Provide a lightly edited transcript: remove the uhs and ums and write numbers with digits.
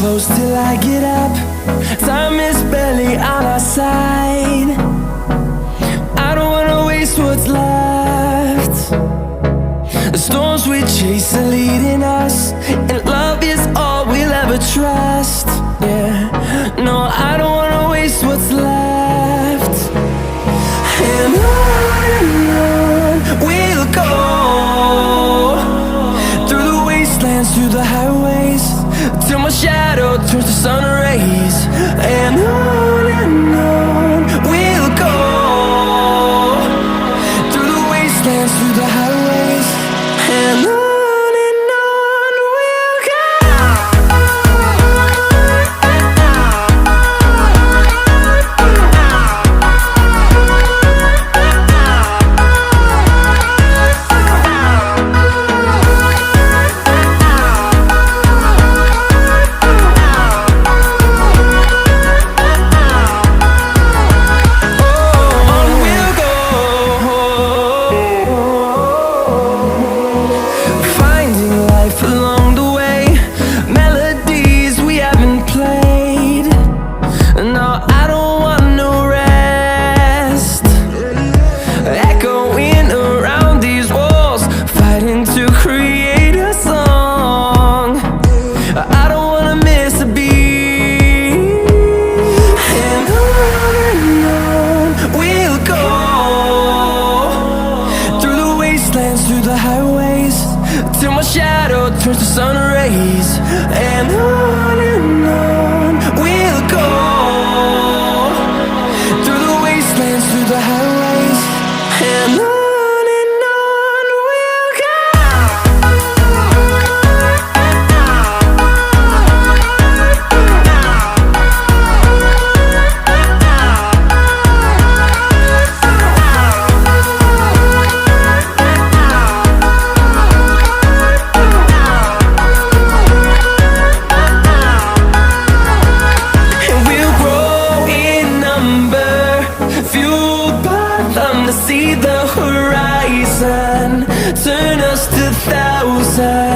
close till I get up. Time is barely on our side. I don't wanna waste what's left. The storms we chase are leading us, and love is all we'll ever trust. Yeah, no, I don't wanna waste what's left. And on we'll go, through the wastelands, through the highways, till my shadow turns to sun rays. And on we'll go, through the wastelands, through the highways, and on we'll go. Through the highways, till my shadow turns to sun rays. And on we'll go, through the wastelands, through the highways, and on we'll go. To see the horizon, turn us to thousands.